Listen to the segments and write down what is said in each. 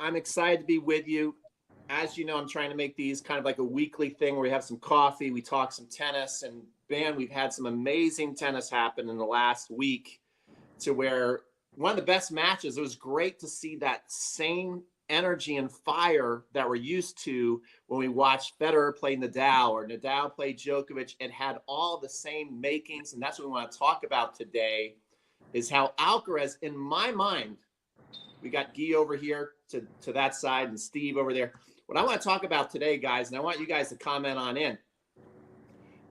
I'm excited to be with you. As you know, I'm trying to make these kind of like a weekly thing where we have some coffee, we talk some tennis, and man, we've had some amazing tennis happen in the last week to where one of the best matches, it was great to see that same energy and fire that we're used to when we watched Federer play Nadal or Nadal play Djokovic. It had all the same makings, and that's what we want to talk about today, is how Alcaraz, in my mind, we got Guy over here to that side and Steve over there. What I want to talk about today, guys, and I want you guys to comment on in,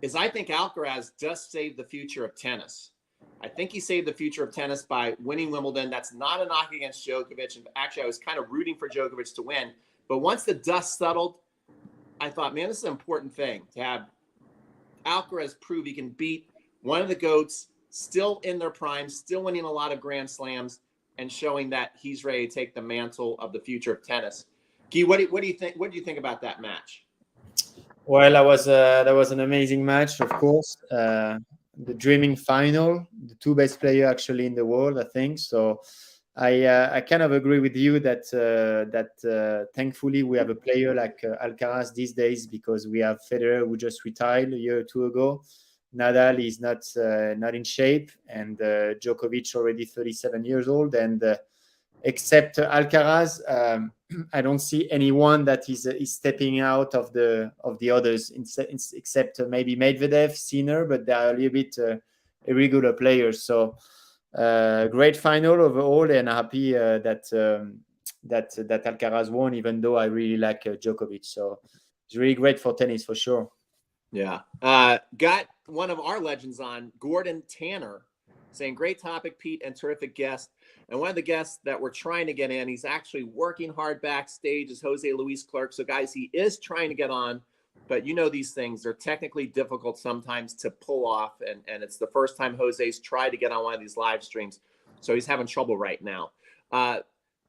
is I think Alcaraz just saved the future of tennis. I think he saved the future of tennis by winning Wimbledon. That's not a knock against Djokovic. And actually, I was kind of rooting for Djokovic to win. But once the dust settled, I thought, man, this is an important thing to have Alcaraz prove he can beat one of the GOATs, still in their prime, still winning a lot of Grand Slams, and showing that he's ready to take the mantle of the future of tennis. Guy, what do you think? What do you think about that match? Well, that was an amazing match, of course. The dreaming final, the two best players actually in the world, I think. So I kind of agree with you that thankfully we have a player like Alcaraz these days, because we have Federer who just retired a year or two ago. Nadal is not in shape, and Djokovic already 37 years old, and except Alcaraz, I don't see anyone that is stepping out of the others, except maybe Medvedev, Sinner, but they are a little bit irregular players. So great final overall, and happy that Alcaraz won, even though I really like Djokovic. So it's really great for tennis for sure. Yeah. Got one of our legends on, Gordon Tanner, saying, great topic, Pete, and terrific guest. And one of the guests that we're trying to get in, he's actually working hard backstage, is Jose Luis Clark. So, guys, he is trying to get on, but you know these things, they're technically difficult sometimes to pull off. And it's the first time Jose's tried to get on one of these live streams. So he's having trouble right now.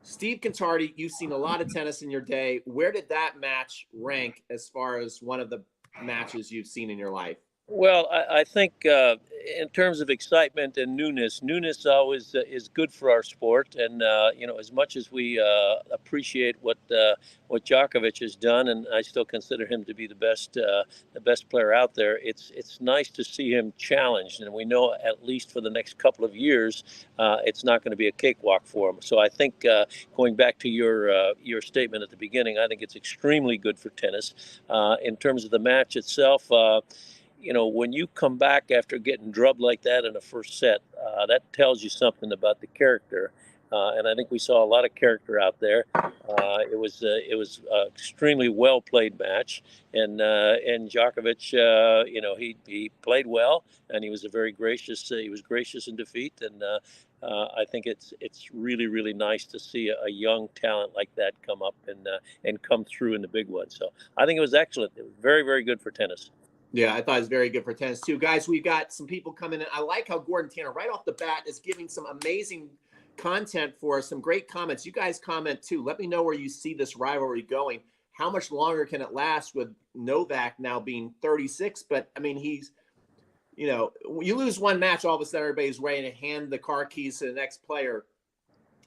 Steve Contardi, you've seen a lot of tennis in your day. Where did that match rank as far as one of the matches you've seen in your life? Well, I think in terms of excitement and newness always is good for our sport. And as much as we appreciate what Djokovic has done, and I still consider him to be the best player out there, it's nice to see him challenged. And we know at least for the next couple of years, it's not going to be a cakewalk for him. So I think going back to your statement at the beginning, I think it's extremely good for tennis. In terms of the match itself, when you come back after getting drubbed like that in the first set, that tells you something about the character. And I think we saw a lot of character out there. It was an extremely well played match, and Djokovic, he played well, and he was gracious in defeat, and I think it's really, really nice to see a young talent like that come up and come through in the big one. So I think it was excellent. It was very, very good for tennis. Yeah, I thought it was very good for tennis too. Guys, we've got some people coming in. I like how Gordon Tanner right off the bat is giving some amazing content for us, some great comments. You guys comment too. Let me know where you see this rivalry going. How much longer can it last with Novak now being 36? But I mean, he's, you lose one match, all of a sudden everybody's ready to hand the car keys to the next player.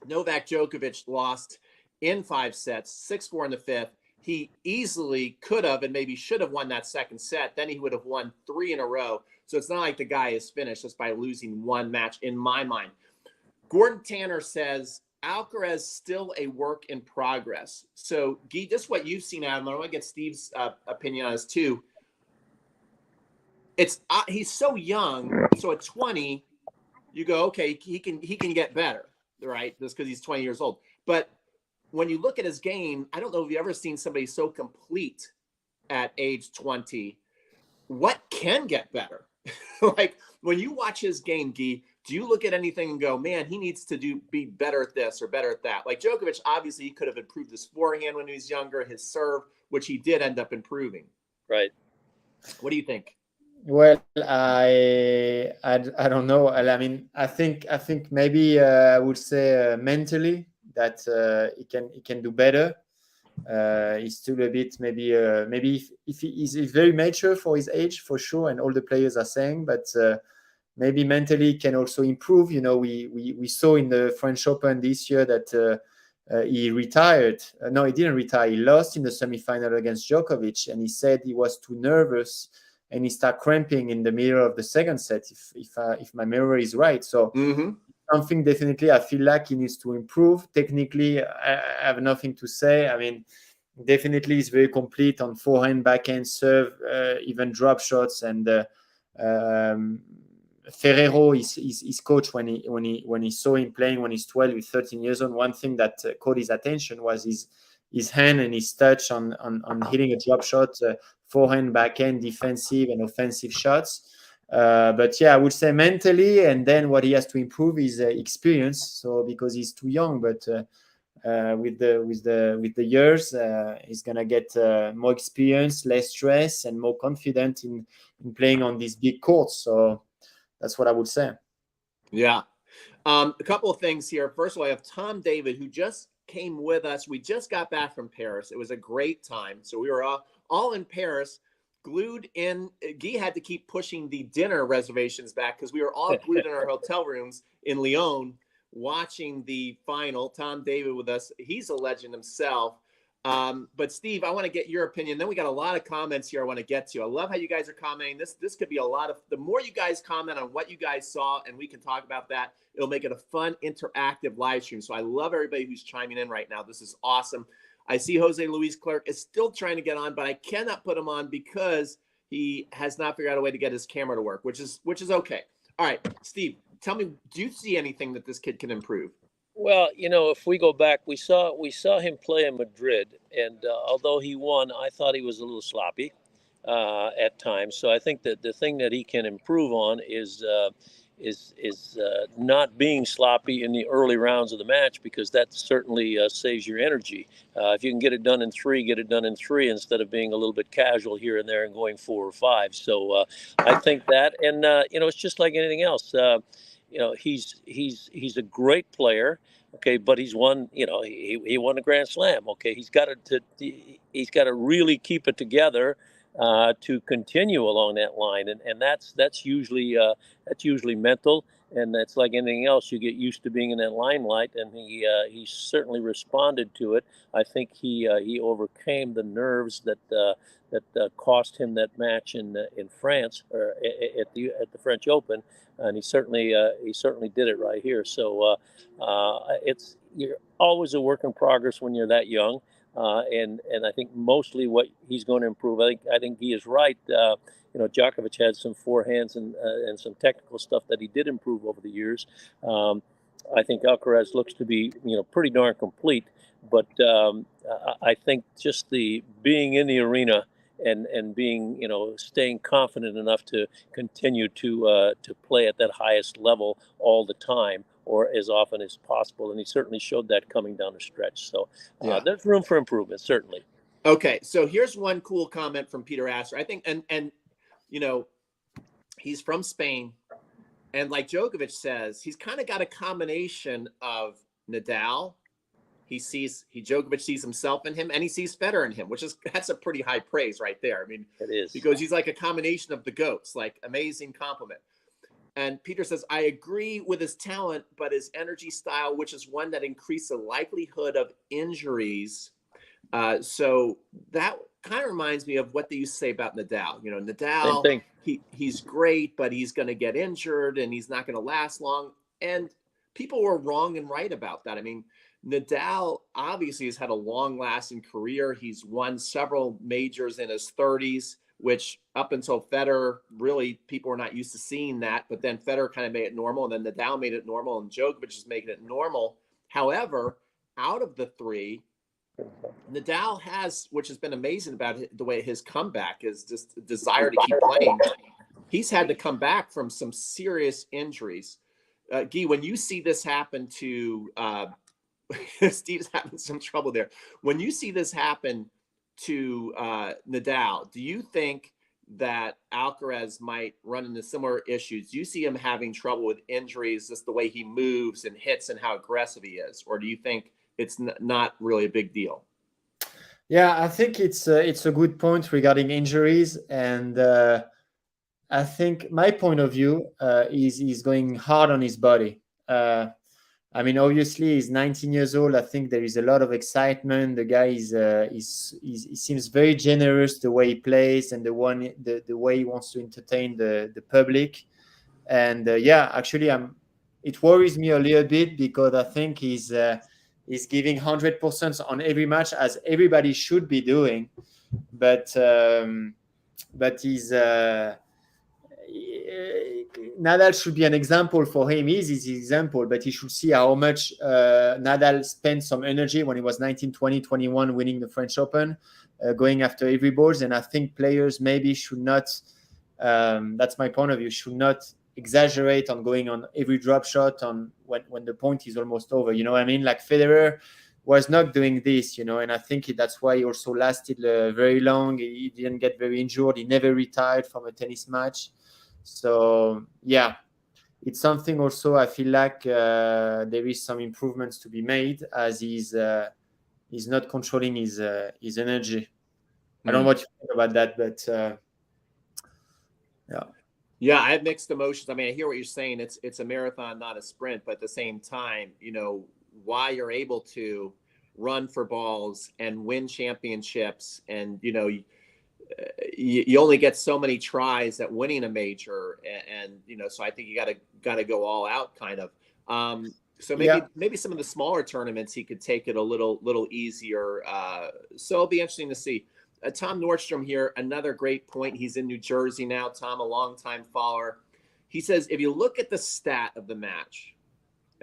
Novak Djokovic lost in 5 sets, 6-4 in the fifth. He easily could have and maybe should have won that second set. Then he would have won 3 in a row. So it's not like the guy is finished just by losing one match, in my mind. Gordon Tanner says, Alcaraz still a work in progress. So, Guy, just what you've seen out of him, I want to get Steve's opinion on this too. He's so young. So at 20, you go, okay, he can get better, right? Just because he's 20 years old. But when you look at his game, I don't know if you've ever seen somebody so complete at age 20. What can get better? Like when you watch his game, Guy, do you look at anything and go, man, he needs to be better at this or better at that? Like Djokovic, obviously he could have improved his forehand when he was younger, his serve, which he did end up improving. Right. What do you think? Well, I don't know. I mean, I think maybe I would say mentally that he can do better. He's still a bit maybe if he's very mature for his age, for sure, and all the players are saying, but maybe mentally he can also improve. We saw in the French Open this year that he retired. No, he didn't retire. He lost in the semifinal against Djokovic, and he said he was too nervous and he started cramping in the middle of the second set, if my memory is right. So something definitely I feel like he needs to improve. Technically, I have nothing to say. I mean, definitely he's very complete on forehand, backhand, serve, even drop shots, and Ferrero, his coach, when he saw him playing when he's 12 with 13 years old, one thing that caught his attention was his hand and his touch on hitting a drop shot, forehand, backhand, defensive and offensive shots. But yeah, I would say mentally, and then what he has to improve is experience. So because he's too young, but with the years, he's gonna get more experience, less stress, and more confident in playing on these big courts. So that's what I would say. Yeah. A couple of things here. First of all, I have Tom David, who just came with us. We just got back from Paris. It was a great time. So we were all in Paris, glued in. Guy had to keep pushing the dinner reservations back because we were all glued in our hotel rooms in Lyon watching the final. Tom David with us. He's a legend himself. But Steve, I want to get your opinion. Then we got a lot of comments here I want to get to. I love how you guys are commenting. This could be a lot of, the more you guys comment on what you guys saw, and we can talk about that, it'll make it a fun, interactive live stream. So I love everybody who's chiming in right now. This is awesome. I see Jose Luis Clerc is still trying to get on, but I cannot put him on because he has not figured out a way to get his camera to work, which is okay. All right, Steve, tell me, do you see anything that this kid can improve? Well, if we go back, we saw him play in Madrid, and although he won, I thought he was a little sloppy at times. So I think that the thing that he can improve on is not being sloppy in the early rounds of the match, because that certainly saves your energy. If you can get it done in three, get it done in three instead of being a little bit casual here and there and going 4 or 5. So I think that, and it's just like anything else. He's a great player, okay, but he's won. He won a Grand Slam. Okay, he's got to really keep it together to continue along that line, and that's usually mental, and that's like anything else. You get used to being in that limelight, and he certainly responded to it. I think he overcame the nerves that cost him that match in France, or at the French Open. And he certainly did it right here. So you're always a work in progress when you're that young, and I think mostly what he's going to improve. I think he is right. Djokovic had some forehands and some technical stuff that he did improve over the years. I think Alcaraz looks to be pretty darn complete, but I think just the being in the arena and being staying confident enough to continue to play at that highest level all the time, or as often as possible, and he certainly showed that coming down the stretch. So there's room for improvement, certainly. Okay, so here's one cool comment from Peter Astor. I think, and he's from Spain, and like Djokovic says, he's kind of got a combination of Nadal. Djokovic sees himself in him, and he sees Federer in him, that's a pretty high praise right there. I mean, it is, because he's like a combination of the GOATs, like amazing compliment. And Peter says, I agree with his talent, but his energy style, which is one that increased the likelihood of injuries. So that kind of reminds me of what they used to say about Nadal. Nadal, he's great, but he's going to get injured and he's not going to last long. And people were wrong and right about that. I mean, Nadal obviously has had a long-lasting career. He's won several majors in his 30s, which up until Federer, really people were not used to seeing that. But then Federer kind of made it normal, and then Nadal made it normal, and Djokovic is making it normal. However, out of the three, Nadal has, which has been amazing about the way his comeback is, just a desire to keep playing. He's had to come back from some serious injuries. Guy, when you see this happen to Steve's having some trouble there. When you see this happen to Nadal, do you think that Alcaraz might run into similar issues? Do you see him having trouble with injuries, just the way he moves and hits and how aggressive he is? Or do you think it's not really a big deal? Yeah, I think it's a good point regarding injuries. And I think my point of view is he's going hard on his body. I mean, obviously, he's 19 years old. I think there is a lot of excitement. The guy he seems very generous the way he plays and the way he wants to entertain the public. And yeah, actually, it worries me a little bit because I think he's giving 100% on every match, as everybody should be doing. But he's Nadal should be an example for him. He's his example, but he should see how much Nadal spent some energy when he was 19, 20, 21, winning the French Open, going after every balls. And I think players maybe should not, that's my point of view, should not exaggerate on going on every drop shot on when the point is almost over. You know what I mean? Like Federer was not doing this, you know, and I think that's why he also lasted very long. He didn't get very injured. He never retired from a tennis match. So yeah, it's something also I feel like there is some improvements to be made, as he's not controlling his energy. I don't know what you think about that, but yeah. Yeah, I have mixed emotions. I mean, I hear what you're saying. It's a marathon, not a sprint. But at the same time, you know, why you're able to run for balls and win championships, and you know, you only get so many tries at winning a major, and you know, so I think you got to go all out, kind of. So maybe some of the smaller tournaments he could take it a little easier. So it'll be interesting to see. Tom Nordstrom here, another great point. He's in New Jersey now. Tom, a longtime follower. He says, if you look at the stat of the match,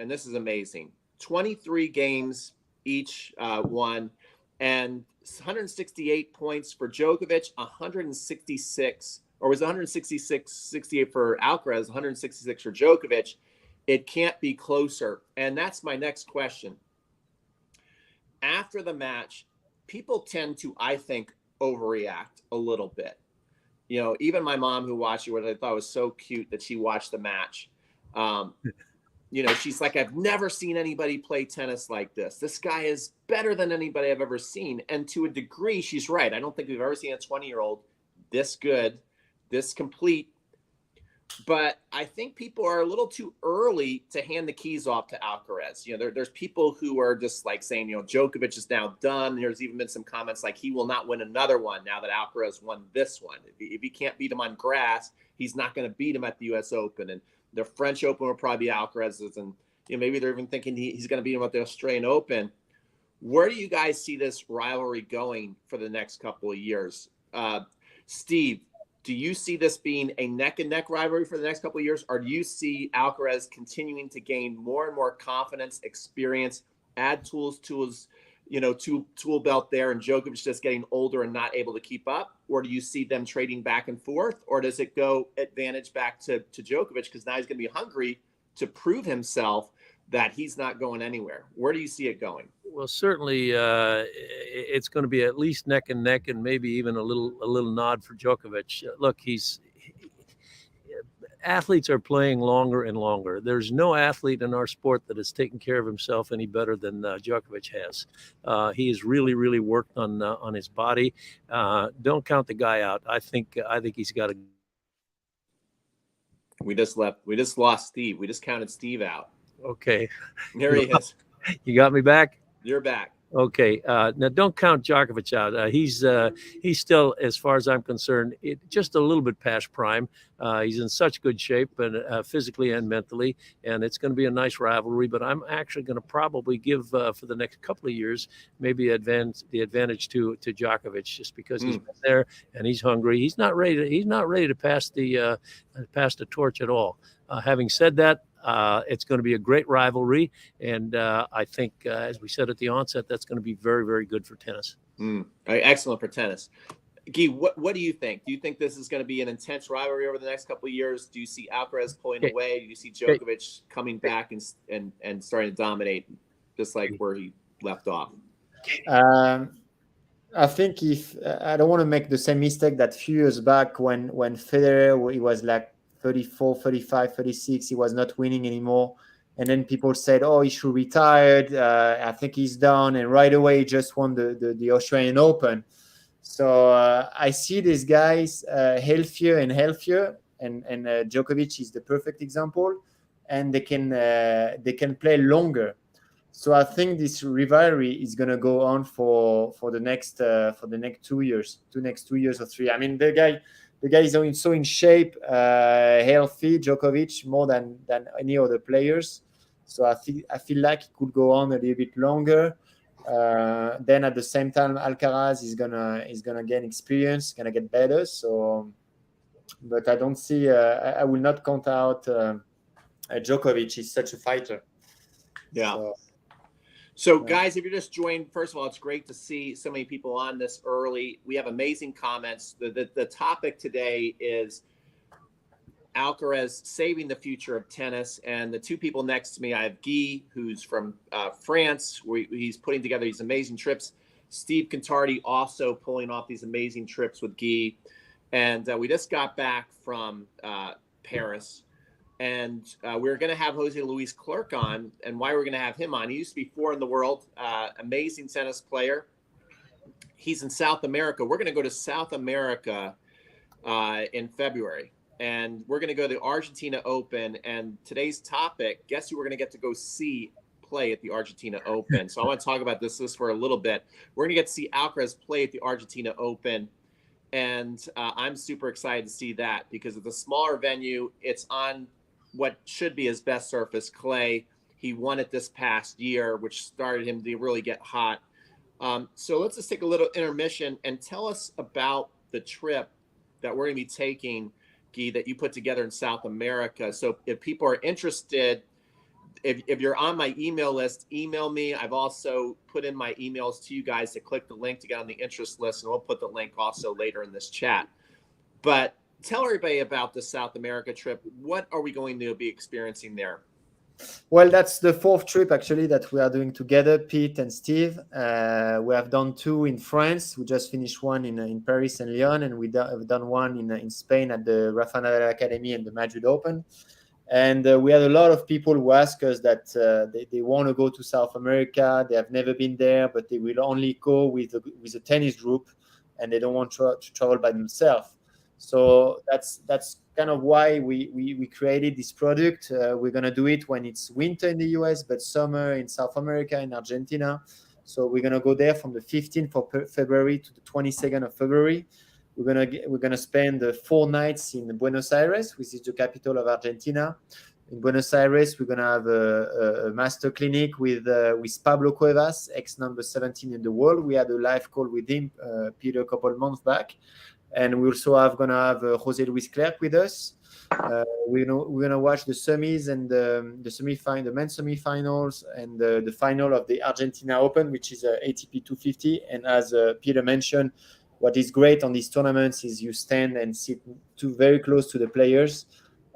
and this is amazing, 23 games each won, and 168 points for Djokovic, 166, or was it 166-68 for Alcaraz, 166 for Djokovic. It can't be closer. And that's my next question. After the match, people tend to, I think, overreact a little bit. You know, even my mom, who watched it, what I thought was so cute that she watched the match. You know, she's like, I've never seen anybody play tennis like this. This guy is better than anybody I've ever seen. And to a degree, she's right. I don't think we've ever seen a 20-year-old this good, this complete. But I think people are a little too early to hand the keys off to Alcaraz. You know, there's people who are just like saying, you know, Djokovic is now done. There's even been some comments like he will not win another one now that Alcaraz won this one. If he can't beat him on grass, he's not going to beat him at the U.S. Open. And the French Open will probably be Alcaraz's. And you know, maybe they're even thinking he's going to beat him at the Australian Open. Where do you guys see this rivalry going for the next couple of years? Steve, do you see this being a neck-and-neck rivalry for the next couple of years, or do you see Alcaraz continuing to gain more and more confidence, experience, add tools to his, you know, tool belt there, and Djokovic just getting older and not able to keep up? Or do you see them trading back and forth, or does it go advantage back to Djokovic because now he's going to be hungry to prove himself that he's not going anywhere? Where do you see it going? Well, certainly it's going to be at least neck and neck, and maybe even a little nod for Djokovic. Look, athletes are playing longer and longer. There's no athlete in our sport that has taken care of himself any better than Djokovic has. He has really worked on his body. Don't count the guy out. I think he's got a. We just lost Steve. We just counted Steve out. Okay. There he is. You got me back? You're back. Okay. Now, don't count Djokovic out. He's still, as far as I'm concerned, just a little bit past prime. He's in such good shape, and physically and mentally, and it's going to be a nice rivalry. But I'm actually going to probably give for the next couple of years maybe the advantage to Djokovic, just because he's been there and he's hungry. He's not ready to pass the torch at all. Having said that, it's going to be a great rivalry, and I think, as we said at the onset, that's going to be very good for tennis. Excellent for tennis. Guy, what do you think? Do you think this is going to be an intense rivalry over the next couple of years? Do you see Alcaraz pulling away? Do you see Djokovic coming back and starting to dominate, just like where he left off? I think I don't want to make the same mistake that few years back when Federer, he was like 34, 35, 36, he was not winning anymore. And then people said, oh, he should retire. I think he's done. And right away, he just won the Australian Open. So I see these guys healthier and healthier. And Djokovic is the perfect example. and they can play longer. So I think this rivalry is going to go on for the next 2 years, next 2 years or three. I mean, the guy is so in shape, healthy, Djokovic, more than any other players. So I feel like it could go on a little bit longer. Then at the same time, Alcaraz is gonna gain experience, gonna get better. So, but I don't see. I will not count out Djokovic. He's such a fighter. Yeah. So, guys, if you're just joining, first of all, it's great to see so many people on this early. We have amazing comments. The topic today is Alcaraz saving the future of tennis. And the two people next to me, I have Guy, who's from France, where he's putting together these amazing trips. Steve Contardi also pulling off these amazing trips with Guy. And we just got back from Paris. And we're going to have Jose Luis Clerc on. And why we're going to have him on, he used to be 4 in the world, amazing tennis player. He's in South America. We're going to go to South America in February. And we're going to go to the Argentina Open. And today's topic, guess who we're going to get to go see play at the Argentina Open. So I want to talk about this for a little bit. We're going to get to see Alcaraz play at the Argentina Open. And I'm super excited to see that because it's a smaller venue. It's on what should be his best surface, clay. He won it this past year, which started him to really get hot. So let's just take a little intermission and tell us about the trip that we're going to be taking, Guy, that you put together in South America. So if people are interested, if you're on my email list, email me. I've also put in my emails to you guys to click the link to get on the interest list, and we'll put the link also later in this chat. But tell everybody about the South America trip. What are we going to be experiencing there? Well, that's the 4th trip actually that we are doing together, Pete and Steve. We have done 2 in France. We just finished one in Paris and Lyon, and have done one in Spain at the Rafa Nadal Academy and the Madrid Open. And we had a lot of people who ask us that they want to go to South America. They have never been there, but they will only go with a tennis group, and they don't want to travel by themselves. So that's kind of why we created this product. We're going to do it when it's winter in the US, but summer in South America, in Argentina. So we're going to go there from the 15th of February to the 22nd of February. We're gonna spend 4 nights in Buenos Aires, which is the capital of Argentina. In Buenos Aires, we're gonna have a master clinic with Pablo Cuevas, ex number 17 in the world. We had a live call with him, Peter, a couple of months back, and we also gonna have Jose Luis Clerc with us. We're gonna watch the semis and the men's semifinals and the final of the Argentina Open, which is ATP 250. And as Peter mentioned, what is great on these tournaments is you stand and sit very close to the players.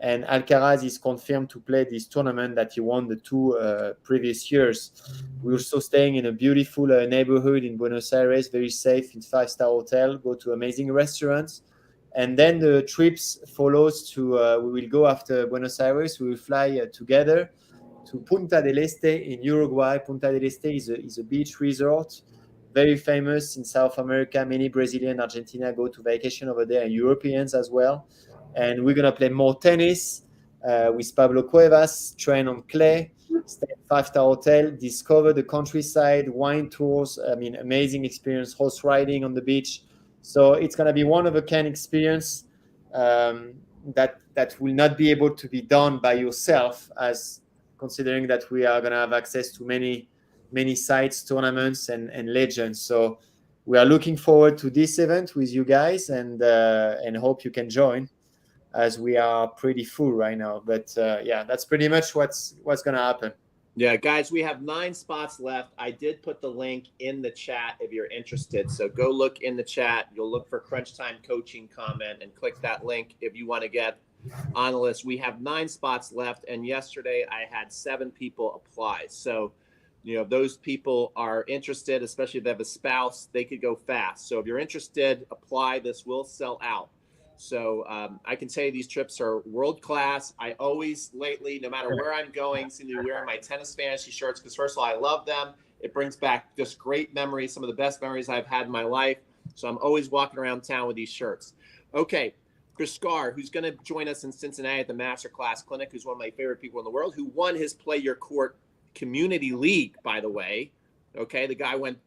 And Alcaraz is confirmed to play this tournament that he won the 2 previous years. We're also staying in a beautiful neighborhood in Buenos Aires, very safe, in 5-star hotel, go to amazing restaurants. And then the trips follows to, we will go after Buenos Aires, we will fly together to Punta del Este in Uruguay. Punta del Este is a beach resort, very famous in South America. Many Brazilian, Argentina go to vacation over there, and Europeans as well. And we're going to play more tennis with Pablo Cuevas, train on clay, stay at 5-star hotel, discover the countryside, wine tours. I mean, amazing experience, horse riding on the beach. So it's going to be one-of-a-kind experience that will not be able to be done by yourself, as considering that we are going to have access to many sites, tournaments, and legends. So we are looking forward to this event with you guys, and hope you can join, as we are pretty full right now. But yeah, that's pretty much what's going to happen. Yeah, guys, we have 9 spots left. I did put the link in the chat if you're interested. So go look in the chat. You'll look for Crunch Time Coaching comment and click that link if you want to get on the list. We have 9 spots left, and yesterday I had 7 people apply. So those people are interested, especially if they have a spouse, they could go fast. So if you're interested, apply. This will sell out. So I can tell you these trips are world-class. I always lately, no matter where I'm going, seem to be wearing my tennis fantasy shirts because, first of all, I love them. It brings back just great memories, some of the best memories I've had in my life. So I'm always walking around town with these shirts. Okay, Bhaskar, who's going to join us in Cincinnati at the Masterclass Clinic, who's one of my favorite people in the world, who won his Play Your Court Community League, by the way. Okay, the guy went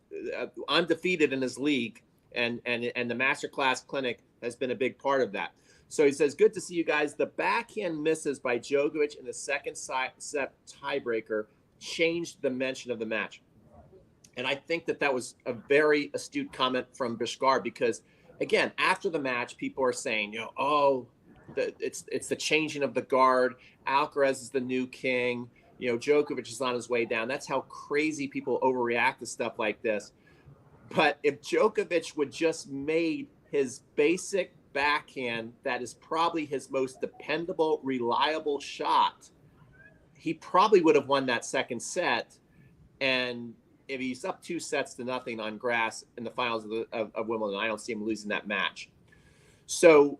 undefeated in his league, and the Masterclass Clinic has been a big part of that. So he says, good to see you guys. The backhand misses by Djokovic in the second set tiebreaker changed the mention of the match. And I think that was a very astute comment from Bhaskar, because, again, after the match, people are saying, it's the changing of the guard. Alcaraz is the new king. Djokovic is on his way down. That's how crazy people overreact to stuff like this. But if Djokovic would just made his basic backhand, that is probably his most dependable, reliable shot, he probably would have won that second set. And if he's up 2-0 on grass in the finals of Wimbledon, I don't see him losing that match. So,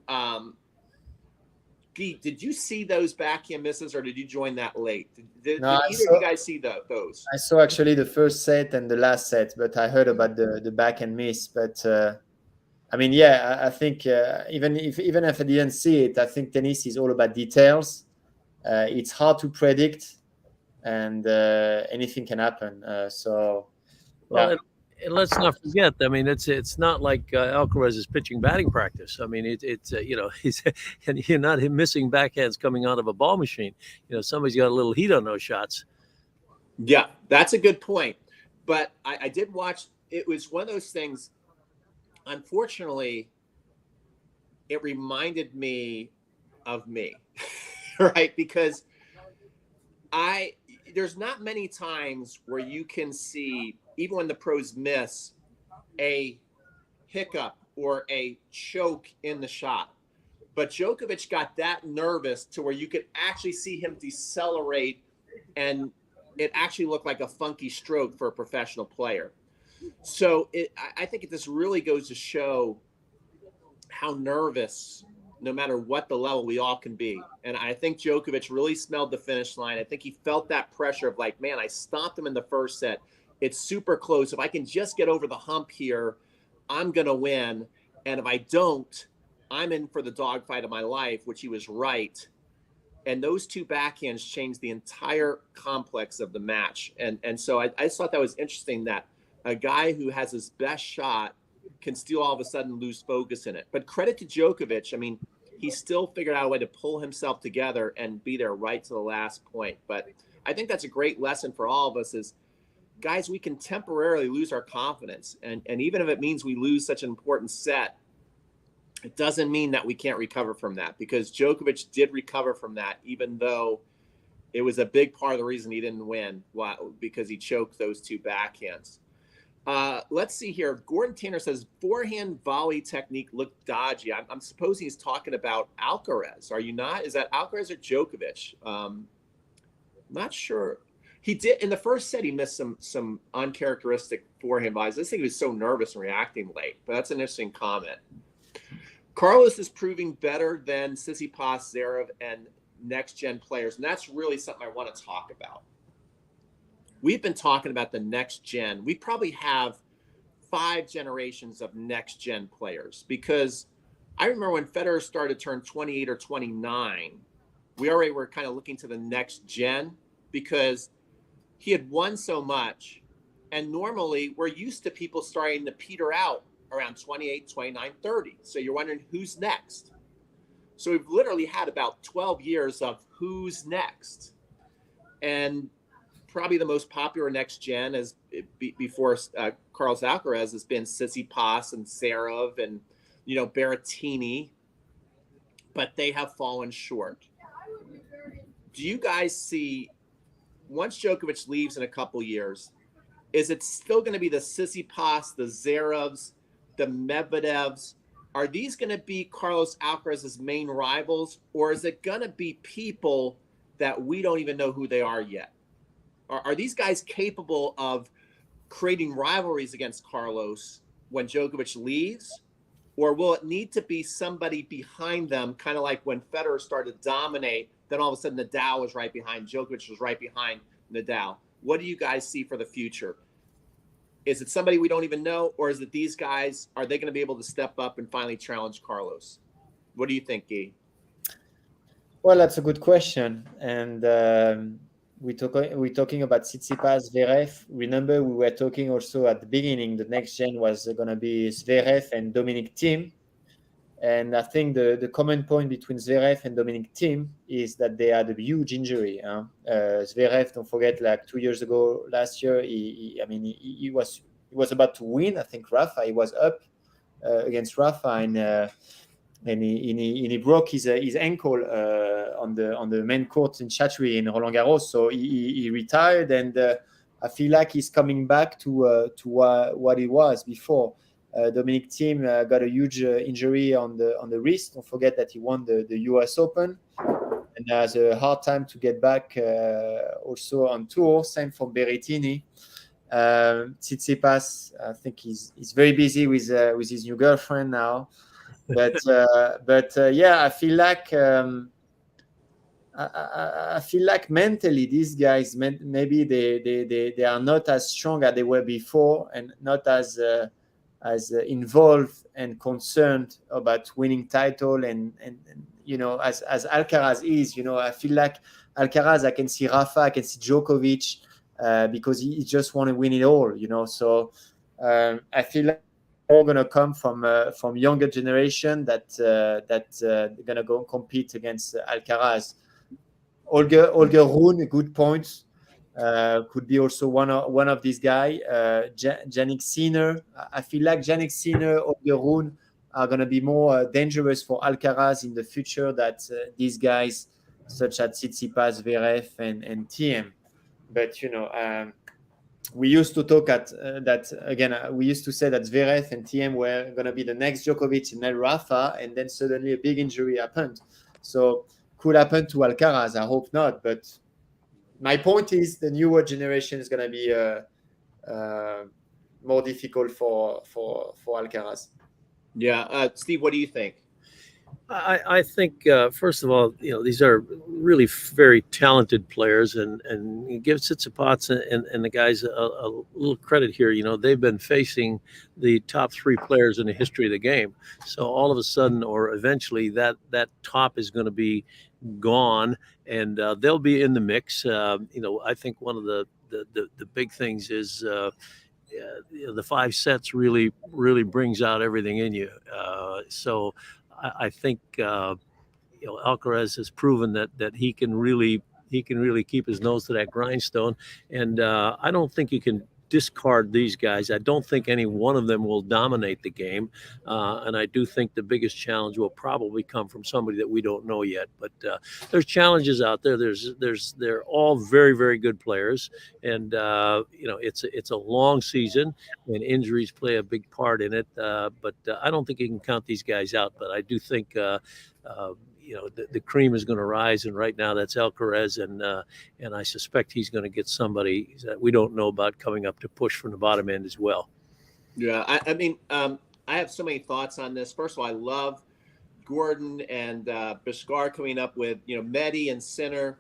Guy, did you see those backhand misses, or did you join that late? Did either of you guys see those? I saw actually the first set and the last set, but I heard about the backhand miss. But I mean, yeah, I think even if I didn't see it, I think tennis is all about details. It's hard to predict, and anything can happen. Well, and let's not forget. I mean, it's not like Alcaraz is pitching batting practice. I mean, it's he's and you're not missing backhands coming out of a ball machine. Somebody's got a little heat on those shots. Yeah, that's a good point. But I did watch. It was one of those things. Unfortunately, it reminded me of me, right? Because there's not many times where you can see, even when the pros miss, a hiccup or a choke in the shot. But Djokovic got that nervous to where you could actually see him decelerate, and it actually looked like a funky stroke for a professional player. So I think this really goes to show how nervous, no matter what the level, we all can be. And I think Djokovic really smelled the finish line. I think he felt that pressure of like, man, I stopped him in the first set. It's super close. If I can just get over the hump here, I'm going to win. And if I don't, I'm in for the dogfight of my life, which he was right. And those two backhands changed the entire complex of the match. And so I just thought that was interesting, that a guy who has his best shot can still all of a sudden lose focus in it. But credit to Djokovic. I mean, he still figured out a way to pull himself together and be there right to the last point. But I think that's a great lesson for all of us is, guys, we can temporarily lose our confidence. And even if it means we lose such an important set, it doesn't mean that we can't recover from that, because Djokovic did recover from that, even though it was a big part of the reason he didn't win, because he choked those two backhands. Let's see here. Gordon Tanner says forehand volley technique looked dodgy. I'm supposing he's talking about Alcaraz. Are you not? Is that Alcaraz or Djokovic? Not sure. He did in the first set. He missed some uncharacteristic forehand volleys. I think he was so nervous and reacting late. But that's an interesting comment. Carlos is proving better than Tsitsipas, Zverev, and next-gen players, and that's really something I want to talk about. We've been talking about the next gen. We probably have 5 generations of next gen players, because I remember when Federer started to turn 28 or 29, we already were kind of looking to the next gen, because he had won so much. And normally we're used to people starting to peter out around 28, 29, 30. So you're wondering who's next. So we've literally had about 12 years of who's next. And probably the most popular next gen is before Carlos Alcaraz has been Tsitsipas and Zverev and Berrettini, but they have fallen short. Do you guys see, once Djokovic leaves in a couple years, is it still going to be the Tsitsipas, the Zverevs, the Medvedevs? Are these going to be Carlos Alcaraz's main rivals, or is it going to be people that we don't even know who they are yet? Are these guys capable of creating rivalries against Carlos when Djokovic leaves? Or will it need to be somebody behind them, kind of like when Federer started to dominate, then all of a sudden Nadal was right behind, Djokovic was right behind Nadal? What do you guys see for the future? Is it somebody we don't even know, or is it these guys, are they going to be able to step up and finally challenge Carlos? What do you think, Guy? Well, that's a good question. And we're talking about Tsitsipas, Zverev. Remember, we were talking also at the beginning, the next gen was going to be Zverev and Dominic Thiem. And I think the common point between Zverev and Dominic Thiem is that they had a huge injury. Zverev, don't forget, like 2 years ago, last year, he was about to win. I think Rafa, he was up against Rafa, and he broke his ankle on the main court in Chatrier in Roland Garros. So he retired, and I feel like he's coming back to what he was before. Dominic Thiem got a huge injury on the wrist. Don't forget that he won the US Open and has a hard time to get back also on tour. Same for Berrettini. Tsitsipas, I think he's very busy with his new girlfriend now. But yeah, I feel like I feel like mentally these guys maybe they are not as strong as they were before, and not as involved and concerned about winning title and as Alcaraz is. I feel like Alcaraz, I can see Rafa, I can see Djokovic, because he just want to win it all. So I feel like all going to come from younger generation that going to go compete against Alcaraz. Holger Rune, good points. Could be also one of these guys. Jannik Sinner. I feel like Jannik Sinner, Holger Rune are going to be more dangerous for Alcaraz in the future than these guys such as Tsitsipas, Zverev, and Thiem. But we used to talk that again. We used to say that Zverev and Thiem were going to be the next Djokovic and then Rafa, and then suddenly a big injury happened. So could happen to Alcaraz. I hope not. But my point is the newer generation is going to be more difficult for Alcaraz. Yeah, Steve, what do you think? I think first of all, these are really very talented players, and give Tsitsipas and the guys a little credit here. They've been facing the top 3 players in the history of the game. So all of a sudden, or eventually, that top is going to be gone, and they'll be in the mix. I think one of the big things is the 5 sets really brings out everything in you. So I think Alcaraz has proven that he can really keep his nose to that grindstone, and I don't think you can discard these guys. I don't think any one of them will dominate the game, and I do think the biggest challenge will probably come from somebody that we don't know yet. But there's challenges out there. They're all very, very good players, and it's a long season, and injuries play a big part in it. But I don't think you can count these guys out. But I do think the cream is going to rise, and right now that's Alcaraz, and I suspect he's going to get somebody that we don't know about coming up to push from the bottom end as well. Yeah, I have so many thoughts on this. First of all, I love Gordon and Bishkar coming up with Medi and Sinner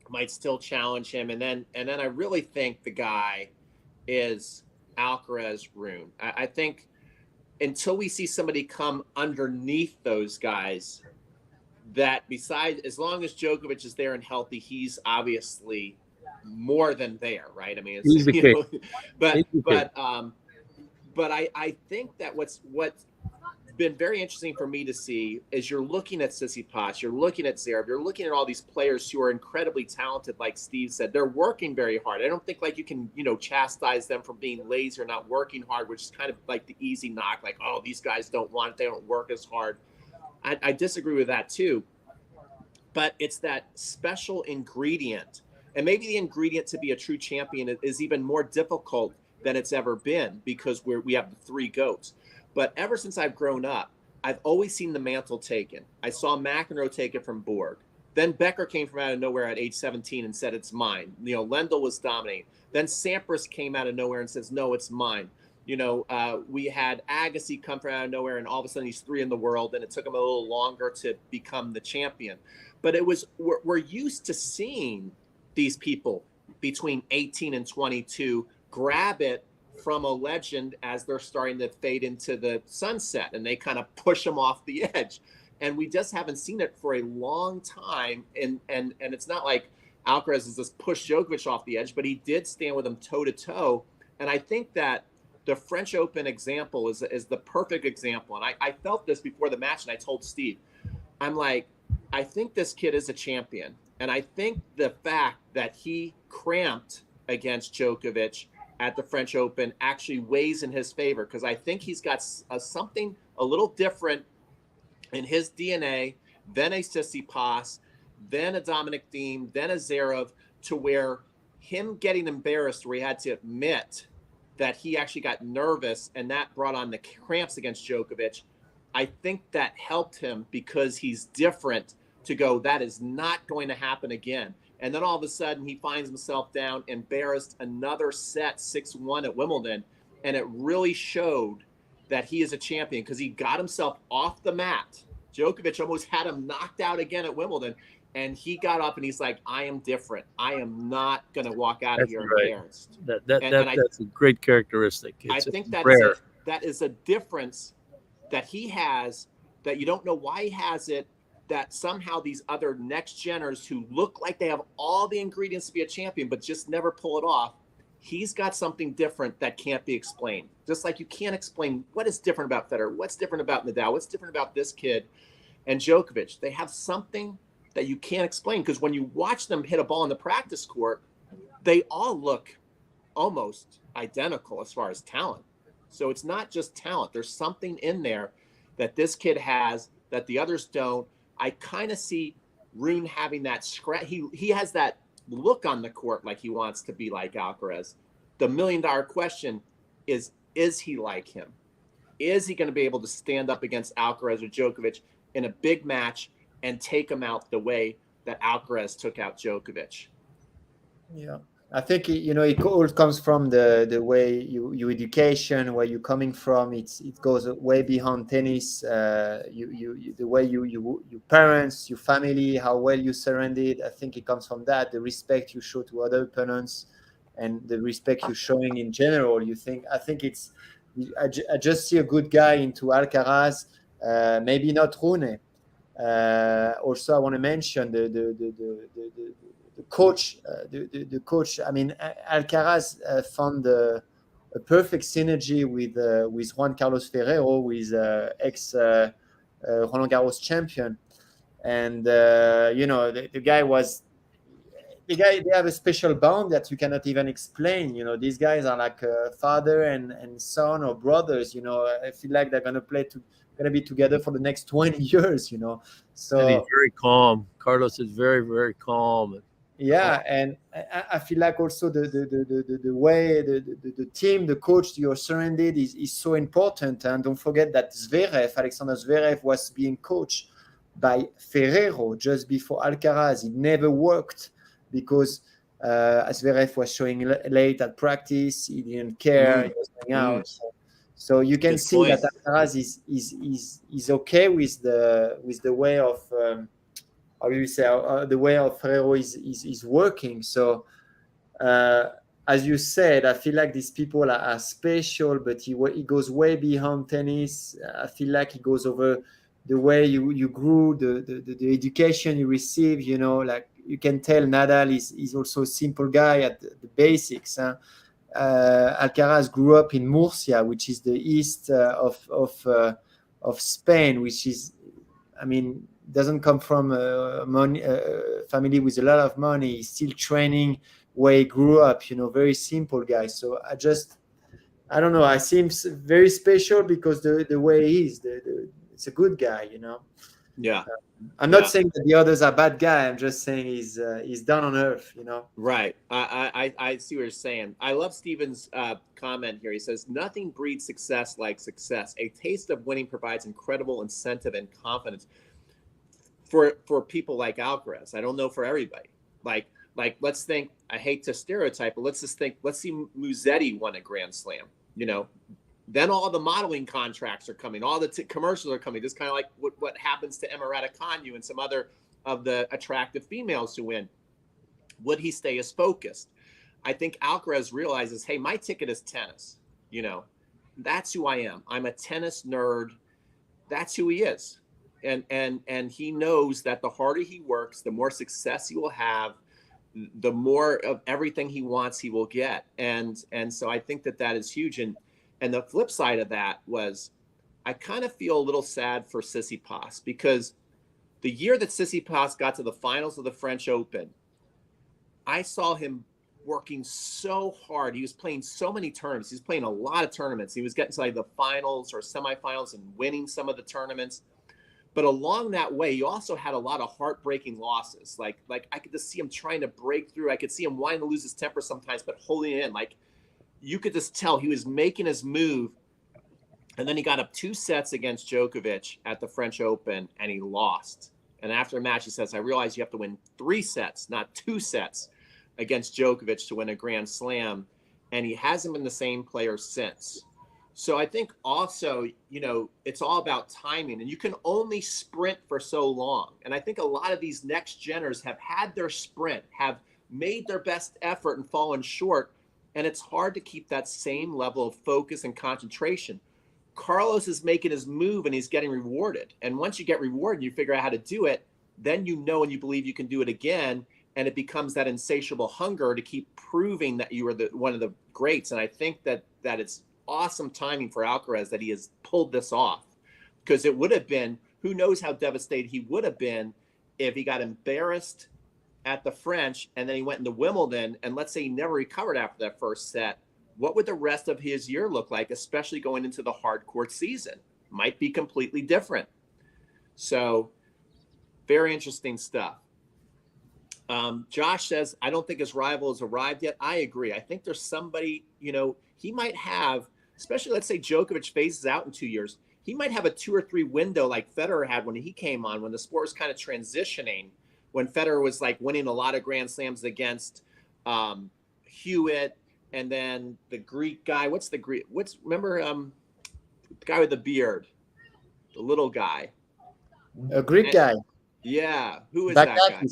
might still challenge him, and then I really think the guy is Alcaraz Rune. I think until we see somebody come underneath those guys, that besides, as long as Djokovic is there and healthy, he's obviously more than there, right? I mean, he's the case. But I think that what's been very interesting for me to see is you're looking at Tsitsipas, you're looking at Zverev, you're looking at all these players who are incredibly talented, like Steve said. They're working very hard. I don't think like you can chastise them for being lazy or not working hard, which is kind of like the easy knock, like, oh, these guys don't want it, they don't work as hard. I disagree with that too, but it's that special ingredient, and maybe the ingredient to be a true champion is even more difficult than it's ever been, because we have the 3 GOATs. But ever since I've grown up, I've always seen the mantle taken. I saw McEnroe take it from Borg. Then Becker came from out of nowhere at age 17 and said, it's mine. Lendl was dominating. Then Sampras came out of nowhere and says, no, it's mine. We had Agassi come from out of nowhere, and all of a sudden he's 3 in the world, and it took him a little longer to become the champion. But we're used to seeing these people between 18 and 22 grab it from a legend as they're starting to fade into the sunset, and they kind of push them off the edge. And we just haven't seen it for a long time. And it's not like Alcaraz has just pushed Djokovic off the edge, but he did stand with him toe to toe. And I think that the French Open example is the perfect example. And I felt this before the match, and I told Steve, I'm like, I think this kid is a champion. And I think the fact that he cramped against Djokovic at the French Open actually weighs in his favor, because I think he's got something a little different in his DNA than a Tsitsipas, then a Dominic Thiem, then a Zverev, to where him getting embarrassed, where he had to admit that he actually got nervous and that brought on the cramps against Djokovic. I think that helped him, because he's different, to go, that is not going to happen again. And then all of a sudden he finds himself down, embarrassed, another set 6-1 at Wimbledon. And it really showed that he is a champion, because he got himself off the mat. Djokovic almost had him knocked out again at Wimbledon. And he got up and he's like, I am different. I am not going to walk out of here embarrassed. That's a great characteristic. I think rare. that is a difference that he has, that you don't know why he has it, that somehow these other next geners who look like they have all the ingredients to be a champion but just never pull it off, he's got something different that can't be explained. Just like you can't explain what is different about Federer, what's different about Nadal, what's different about this kid and Djokovic. They have something that you can't explain, because when you watch them hit a ball in the practice court, they all look almost identical as far as talent. So it's not just talent. There's something in there that this kid has that the others don't. I kind of see Rune having that scratch. He has that look on the court like he wants to be like Alcaraz. The $1 million question is he like him? Is he going to be able to stand up against Alcaraz or Djokovic in a big match and take him out the way that Alcaraz took out Djokovic? Yeah, I think it all comes from the way your education, where you're coming from. It goes way beyond tennis. The way your parents, your family, how well you surrounded. I think it comes from that. The respect you show to other opponents, and the respect you're showing in general. I think it's. I just see a good guy into Alcaraz. Maybe not Rune. Also, I want to mention the coach. The coach. I mean, Alcaraz found a perfect synergy with Juan Carlos Ferrero, with ex Roland Garros champion, and the guy was. They have a special bond that you cannot even explain. These guys are like father and son or brothers. I feel like they're gonna be together for the next 20 years. So and he's very calm. Carlos is very, very calm. Yeah, and I feel like also the way the team, the coach you're surrounded is so important. And don't forget that Alexander Zverev was being coached by Ferrero just before Alcaraz. It never worked, because Zverev was showing late at practice. He didn't care. He was going out. So you can see that Alcaraz is okay with the way of how do you say the way of Ferrero is working. So as you said, I feel like these people are special, but he goes way beyond tennis. I feel like he goes over the way you grew, the education you receive. Like you can tell Nadal is also a simple guy at the basics. Alcaraz grew up in Murcia, which is the east of Spain, which is, I mean, doesn't come from a family with a lot of money. He's still training where he grew up, very simple guy. So I don't know. I see him very special because the way he is, it's a good guy, Yeah. I'm not saying that the others are bad guy. I'm just saying he's down on earth, Right. I see what you're saying. I love Steven's comment here. He says, nothing breeds success like success. A taste of winning provides incredible incentive and confidence for people like Alcaraz. I don't know for everybody. Like let's think, I hate to stereotype, but let's see Musetti won a Grand Slam, Then all the modeling contracts are coming, all the commercials are coming. Just kind of like what happens to Emma Raducanu and some other of the attractive females who win. Would he stay as focused? I think Alcaraz realizes, hey, my ticket is tennis. That's who I am. I'm a tennis nerd. That's who he is. and he knows that the harder he works, the more success he will have, the more of everything he wants he will get. And so I think that is huge. And the flip side of that was, I kind of feel a little sad for Tsitsipas, because the year that Tsitsipas got to the finals of the French Open, I saw him working so hard. He was playing so many tournaments. He was playing a lot of tournaments. He was getting to like the finals or semifinals and winning some of the tournaments. But along that way, he also had a lot of heartbreaking losses. Like I could just see him trying to break through. I could see him wanting to lose his temper sometimes, but holding it in. Like, you could just tell he was making his move. And then he got up 2 sets against Djokovic at the French Open, and he lost. And after the match, he says, I realize you have to win 3 sets, not 2 sets, against Djokovic to win a Grand Slam. And he hasn't been the same player since. So I think also, it's all about timing, and you can only sprint for so long. And I think a lot of these next geners have had their sprint, have made their best effort and fallen short. And it's hard to keep that same level of focus and concentration. Carlos is making his move and he's getting rewarded. And once you get rewarded, you figure out how to do it, then you know and you believe you can do it again. And it becomes that insatiable hunger to keep proving that you are one of the greats. And I think that it's awesome timing for Alcaraz that he has pulled this off, because it would have been, who knows how devastated he would have been if he got embarrassed at the French and then he went into Wimbledon, and let's say he never recovered after that first set. What would the rest of his year look like, especially going into the hard court season? Might be completely different. So very interesting stuff. Josh says, I don't think his rival has arrived yet. I agree. I think there's somebody, he might have, especially let's say Djokovic phases out in 2 years, he might have a 2 or 3 window like Federer had when he came on, when the sport was kind of transitioning, when Federer was like winning a lot of Grand Slams against Hewitt, and then the Greek guy. Remember the guy with the beard, the little guy? A Greek guy. Yeah. Who is Baghdadis. that guy?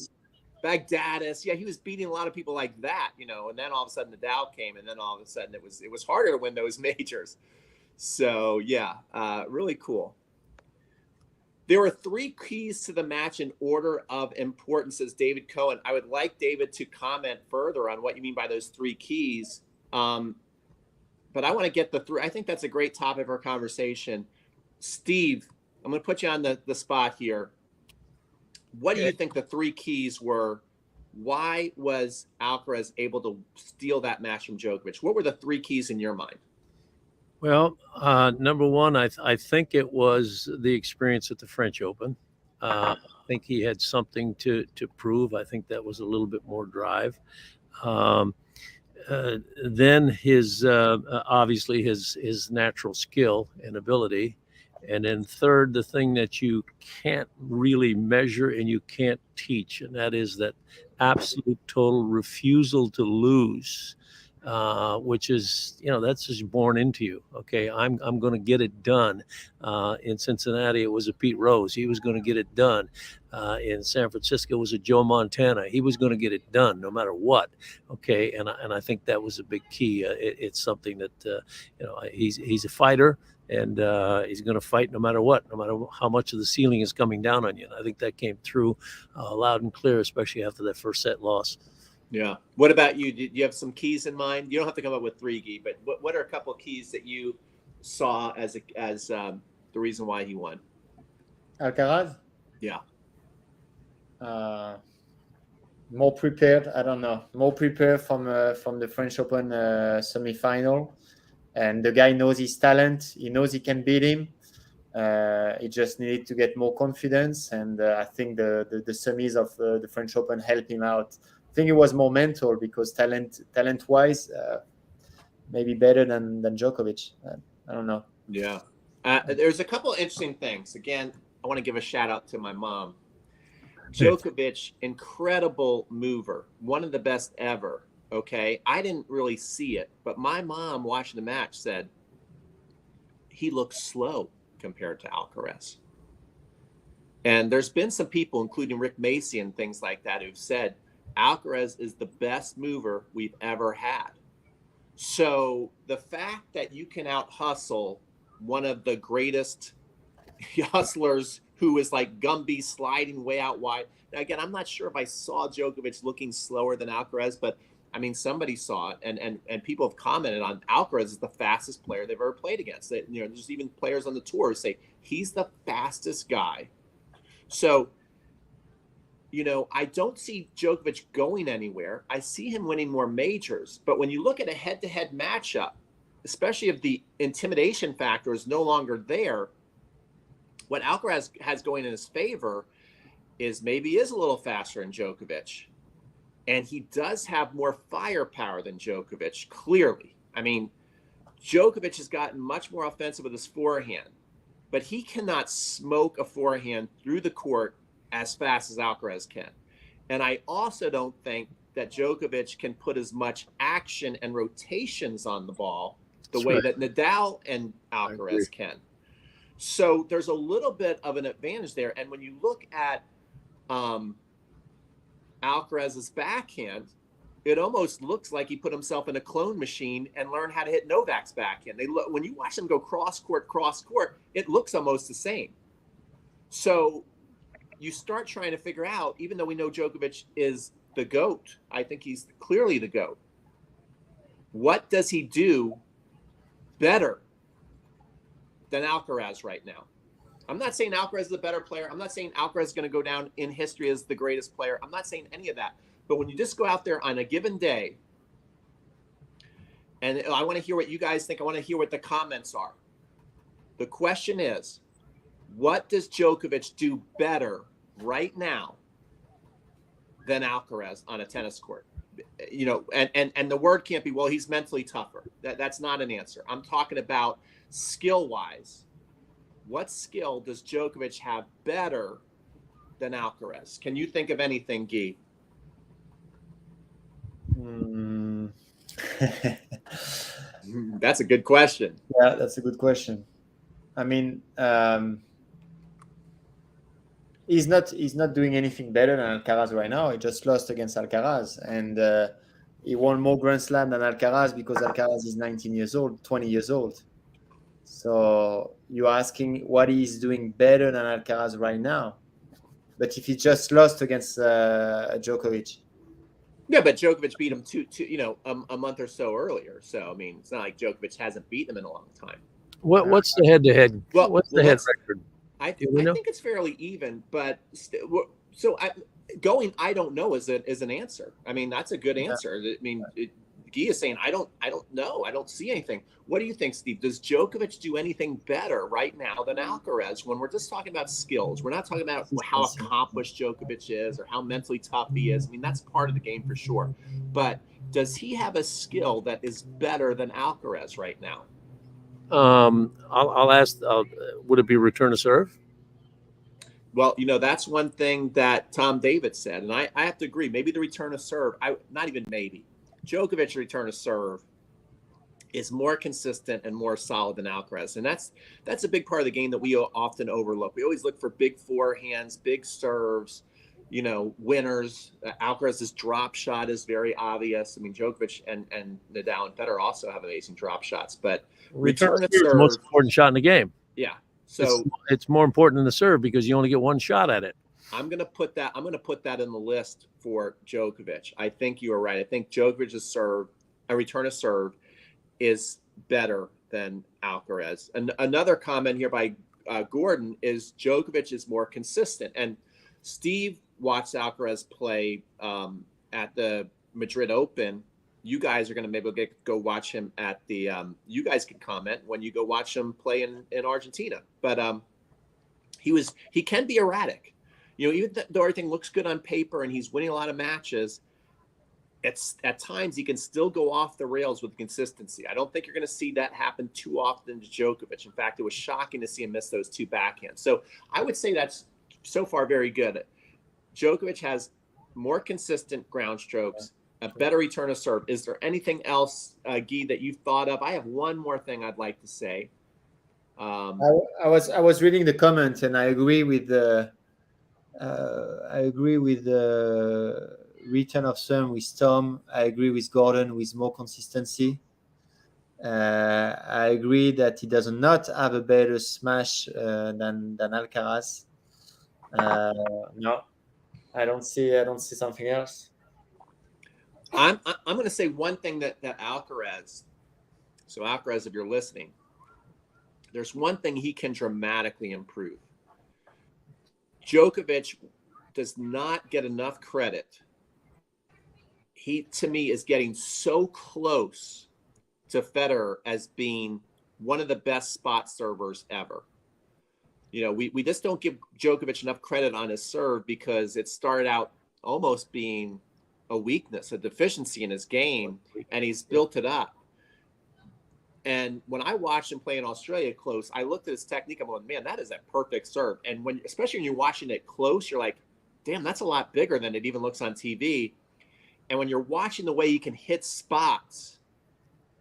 Baghdadis. Yeah, he was beating a lot of people like that, and then all of a sudden Nadal came, and then all of a sudden it was harder to win those majors. So yeah, really cool. There were 3 keys to the match in order of importance, says David Cohen. I would like David to comment further on what you mean by those 3 keys. But I want to get the 3. I think that's a great topic for conversation. Steve, I'm going to put you on the spot here. What do you think the 3 keys were? Why was Alcaraz able to steal that match from Djokovic? What were the 3 keys in your mind? Well, number one, I think it was the experience at the French Open. I think he had something to prove. I think that was a little bit more drive. Then his obviously his natural skill and ability. And then third, the thing that you can't really measure and you can't teach, and that is that absolute total refusal to lose, which is, that's just born into you. Okay, I'm going to get it done. In Cincinnati, it was a Pete Rose. He was going to get it done. In San Francisco, it was a Joe Montana. He was going to get it done no matter what. Okay, and I think that was a big key. It's something that he's a fighter. And he's going to fight no matter what, no matter how much of the ceiling is coming down on you. And I think that came through loud and clear, especially after that first set loss. Yeah. What about you? Did you have some keys in mind? You don't have to come up with 3, Guy, but what are a couple of keys that you saw as the reason why he won? Alcaraz? Yeah. More prepared. I don't know. More prepared from the French Open semi-final. And the guy knows his talent. He knows he can beat him. He just needed to get more confidence. And I think the semis of the French Open helped him out. I think it was more mental, because talent-wise, maybe better than Djokovic. I don't know. Yeah. There's a couple of interesting things. Again, I want to give a shout out to my mom. Djokovic, incredible mover, one of the best ever. Okay, I didn't really see it, but my mom watching the match said he looks slow compared to Alcaraz. And there's been some people, including Rick Macy and things like that, who've said Alcaraz is the best mover we've ever had. So the fact that you can out hustle one of the greatest hustlers who is like Gumby sliding way out wide. Now, again, I'm not sure if I saw Djokovic looking slower than Alcaraz, but I mean, somebody saw it, and people have commented on Alcaraz is the fastest player they've ever played against. They, there's even players on the tour who say he's the fastest guy. So, I don't see Djokovic going anywhere. I see him winning more majors. But when you look at a head-to-head matchup, especially if the intimidation factor is no longer there, what Alcaraz has going in his favor is maybe he is a little faster than Djokovic. And he does have more firepower than Djokovic, clearly. I mean, Djokovic has gotten much more offensive with his forehand, but he cannot smoke a forehand through the court as fast as Alcaraz can. And I also don't think that Djokovic can put as much action and rotations on the ball the way that Nadal and Alcaraz can. So there's a little bit of an advantage there. And when you look at Alcaraz's backhand, it almost looks like he put himself in a clone machine and learned how to hit Novak's backhand. When you watch them go cross court, it looks almost the same. So you start trying to figure out, even though we know Djokovic is the GOAT, I think he's clearly the GOAT. What does he do better than Alcaraz right now? I'm not saying Alcaraz is a better player. I'm not saying Alcaraz is going to go down in history as the greatest player. I'm not saying any of that. But when you just go out there on a given day, and I want to hear what you guys think. I want to hear what the comments are. The question is, what does Djokovic do better right now than Alcaraz on a tennis court? And the word can't be, well, he's mentally tougher. That's not an answer. I'm talking about skill-wise. What skill does Djokovic have better than Alcaraz? Can you think of anything, Guy? That's a good question. Yeah, that's a good question. I mean, he's not doing anything better than Alcaraz right now. He just lost against Alcaraz, and he won more Grand Slam than Alcaraz because Alcaraz is 19 years old, 20 years old. So you're asking what he's doing better than Alcaraz right now. But if he just lost against Djokovic. Yeah, but Djokovic beat him a month or so earlier. So, I mean, it's not like Djokovic hasn't beaten him in a long time. What's the head-to-head? What's the head record? I think it's fairly even, but I don't know is an answer. I mean, that's a good answer. I mean, Guy is saying, I don't know. I don't see anything. What do you think, Steve? Does Djokovic do anything better right now than Alcaraz when we're just talking about skills? We're not talking about how accomplished Djokovic is or how mentally tough he is. I mean, that's part of the game for sure. But does he have a skill that is better than Alcaraz right now? I'll ask, would it be return to serve? Well, that's one thing that Tom David said, and I have to agree. Maybe the return of serve, not even maybe. Djokovic's return to serve is more consistent and more solid than Alcaraz. And that's a big part of the game that we often overlook. We always look for big forehands, big serves, winners. Alcaraz's drop shot is very obvious. I mean, Djokovic and Nadal and Federer also have amazing drop shots, but return of serve is the most important shot in the game. Yeah. So it's more important than the serve because you only get one shot at it. I'm going to put that in the list for Djokovic. I think you are right. I think Djokovic's return of serve is better than Alcaraz. And another comment here by Gordon is Djokovic is more consistent. And Steve watched Alcaraz play at the Madrid Open. You guys are going to maybe go watch him at the you guys can comment when you go watch him play in Argentina. But he can be erratic. Even though everything looks good on paper and he's winning a lot of matches, at times he can still go off the rails with consistency. I don't think you're going to see that happen too often to Djokovic. In fact, it was shocking to see him miss those two backhands. So I would say that's so far very good. Djokovic has more consistent ground strokes, a better return of serve. Is there anything else, Guy, that you've thought of? I have one more thing I'd like to say. I was reading the comments and I agree with the return of serve with Tom. I agree with Gordon with more consistency. I agree that he does not have a better smash than Alcaraz. No, I don't see something else. I'm going to say one thing that Alcaraz. So Alcaraz, if you're listening, there's one thing he can dramatically improve. Djokovic does not get enough credit. He, to me, is getting so close to Federer as being one of the best spot servers ever. You know, we just don't give Djokovic enough credit on his serve because it started out almost being a weakness, a deficiency in his game, and he's built it up. And when I watched him play in Australia close, I looked at his technique. I'm like, man, that is a perfect serve. And when, especially when you're watching it close, you're like, damn, that's a lot bigger than it even looks on TV. And when you're watching the way he can hit spots,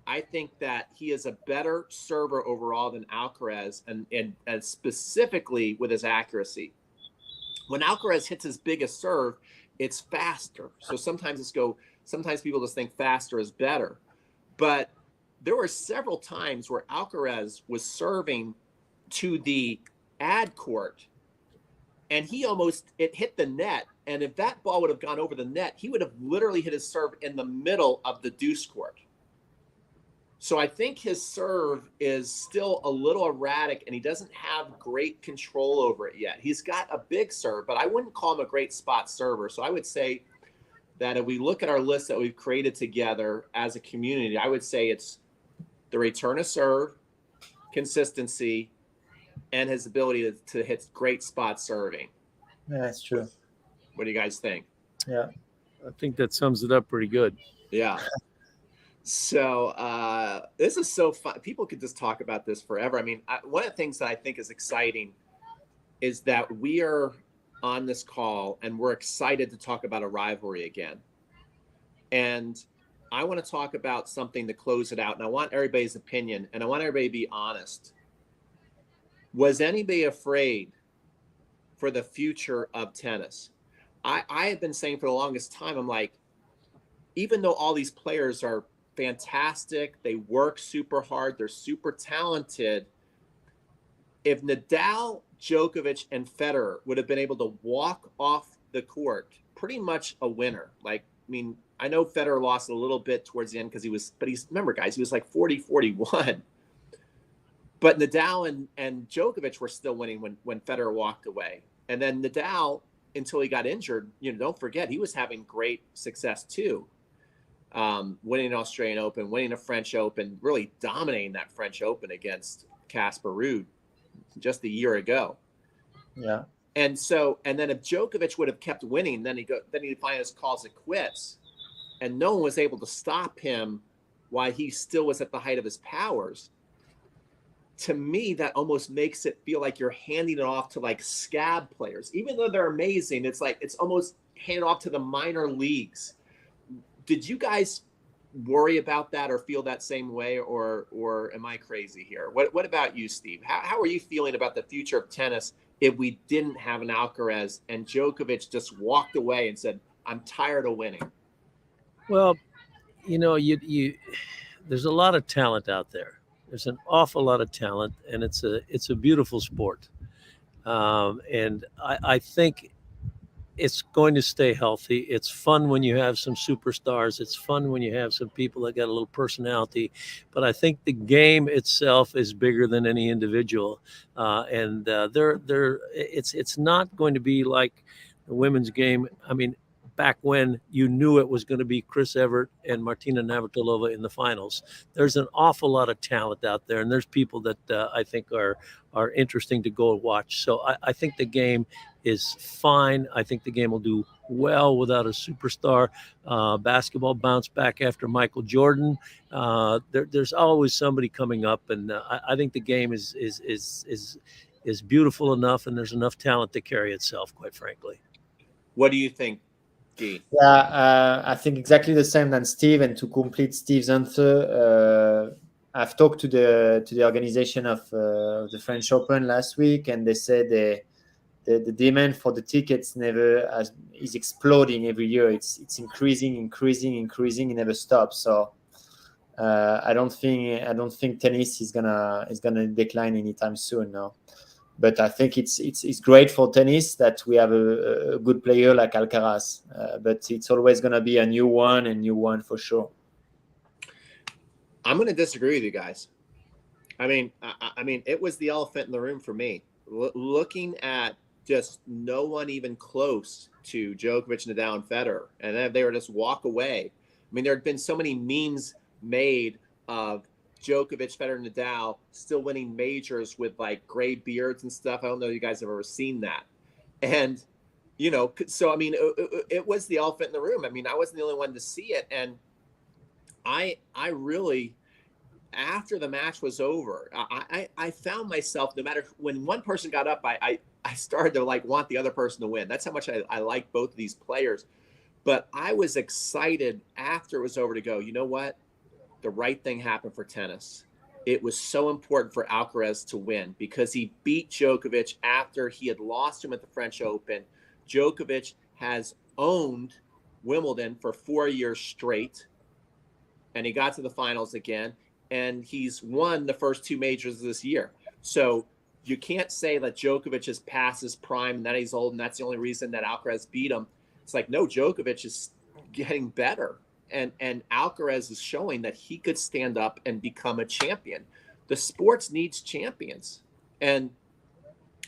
I think that he is a better server overall than Alcaraz, and specifically with his accuracy. When Alcaraz hits his biggest serve, it's faster. So sometimes people just think faster is better. But there were several times where Alcaraz was serving to the ad court, and it hit the net. And if that ball would have gone over the net, he would have literally hit his serve in the middle of the deuce court. So I think his serve is still a little erratic, and he doesn't have great control over it yet. He's got a big serve, but I wouldn't call him a great spot server. So I would say that if we look at our list that we've created together as a community, I would say it's the return of serve, consistency, and his ability to hit great spot serving. Yeah, that's true. What do you guys think? Yeah, I think that sums it up pretty good. Yeah. So this is so fun. People could just talk about this forever. I mean, one of the things that I think is exciting is that we are on this call and we're excited to talk about a rivalry again. And I want to talk about something to close it out. And I want everybody's opinion, and I want everybody to be honest. Was anybody afraid for the future of tennis? I have been saying for the longest time, I'm like, even though all these players are fantastic, they work super hard, they're super talented, if Nadal, Djokovic, and Federer would have been able to walk off the court, pretty much a winner. Like, I mean, I know Federer lost a little bit towards the end because remember, guys, he was like 40-41. But Nadal and Djokovic were still winning when Federer walked away. And then Nadal, until he got injured, don't forget, he was having great success too. Winning an Australian Open, winning a French Open, really dominating that French Open against Casper Ruud just a year ago. Yeah. And then if Djokovic would have kept winning, then he'd finally calls it quits. And no one was able to stop him while he still was at the height of his powers. To me, that almost makes it feel like you're handing it off to like scab players. Even though they're amazing, it's like it's almost handed off to the minor leagues. Did you guys worry about that or feel that same way, or am I crazy here? What about you, Steve? How are you feeling about the future of tennis if we didn't have an Alcaraz and Djokovic just walked away and said, I'm tired of winning? Well, you there's a lot of talent out there. There's an awful lot of talent, and it's a beautiful sport. And I think it's going to stay healthy. It's fun when you have some superstars. It's fun when you have some people that got a little personality. But I think the game itself is bigger than any individual, and it's not going to be like the women's game. I mean, back when you knew it was going to be Chris Evert and Martina Navratilova in the finals. There's an awful lot of talent out there, and there's people that I think are interesting to go watch. So I think the game is fine. I think the game will do well without a superstar. Basketball bounced back after Michael Jordan. There's always somebody coming up, and I think the game is beautiful enough, and there's enough talent to carry itself, quite frankly. What do you think, Guy? Yeah, I think exactly the same than Steve. And to complete Steve's answer, I've talked to the organization of the French Open last week, and they said the demand for the tickets is exploding every year. It's increasing. It never stops. So I don't think tennis is gonna decline anytime soon. No, But I think it's great for tennis that we have a good player like Alcaraz. But it's always going to be a new one for sure. I'm going to disagree with you guys. I mean, it was the elephant in the room for me. Looking at just no one even close to Djokovic, Nadal, and Federer, and then they were just walk away. I mean, there had been so many memes made of Djokovic, Federer, Nadal still winning majors with like gray beards and stuff. I don't know if you guys have ever seen that. And, so, I mean, it was the elephant in the room. I mean, I wasn't the only one to see it. And I really, after the match was over, I found myself, no matter when one person got up, I started to like want the other person to win. That's how much I like both of these players. But I was excited after it was over to go, you know what? The right thing happened for tennis. It was so important for Alcaraz to win because he beat Djokovic after he had lost him at the French Open. Djokovic has owned Wimbledon for 4 years straight, and he got to the finals again, and he's won the first 2 majors this year. So you can't say that Djokovic is past his prime and that he's old and that's the only reason that Alcaraz beat him. It's like, no, Djokovic is getting better. And Alcaraz is showing that he could stand up and become a champion. The sports needs champions. And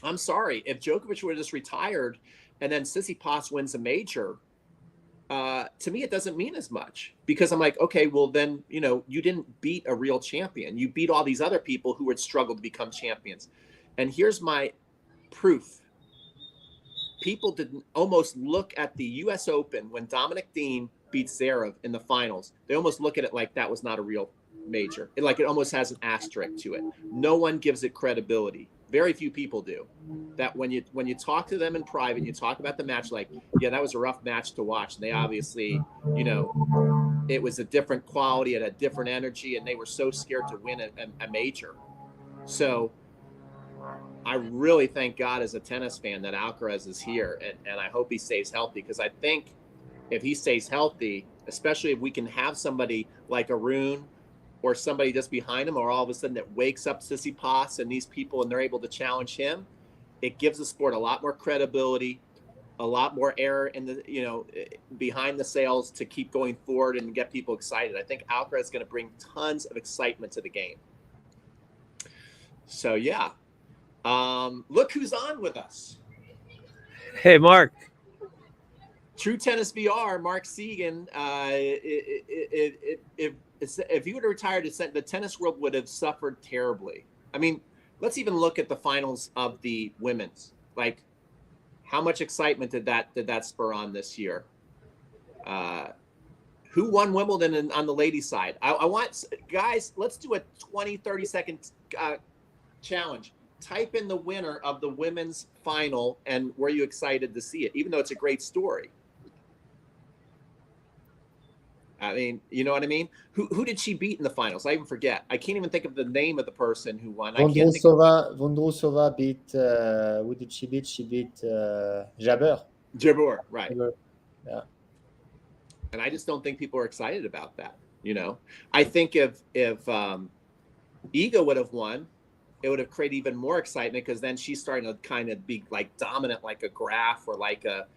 I'm sorry, if Djokovic would have just retired and then Tsitsipas wins a major, to me, it doesn't mean as much because I'm like, okay, well then, you didn't beat a real champion. You beat all these other people who would struggle to become champions. And here's my proof. People didn't almost look at the US Open when Dominic Thiem beat Zverev in the finals. They almost look at it like that was not a real major. It almost has an asterisk to it. No one gives it credibility. Very few people do. That when you talk to them in private, you talk about the match like, yeah, that was a rough match to watch. And they obviously, it was a different quality and a different energy, and they were so scared to win a major. So I really thank God as a tennis fan that Alcaraz is here, and I hope he stays healthy because I think if he stays healthy, especially if we can have somebody like Arun or somebody just behind him, or all of a sudden it wakes up Tsitsipas and these people and they're able to challenge him, it gives the sport a lot more credibility, a lot more air in the, behind the sails to keep going forward and get people excited. I think Alcaraz is going to bring tons of excitement to the game. So, yeah. Look who's on with us. Hey, Mark. True Tennis VR, Mark Segan. If he would have retired, the tennis world would have suffered terribly. I mean, let's even look at the finals of the women's. Like, how much excitement did that spur on this year? Who won Wimbledon on the ladies' side? I want, guys, let's do a 20, 30-second challenge. Type in the winner of the women's final and were you excited to see it, even though it's a great story. I mean, you know what I mean? Who did she beat in the finals? I even forget. I can't even think of the name of the person who won. Vondrousova beat, who did she beat? She beat Jabeur. Jabeur, right. Jabeur. Yeah. And I just don't think people are excited about that. I think if Iga would have won, it would have created even more excitement because then she's starting to kind of be like dominant, like a Graf or like a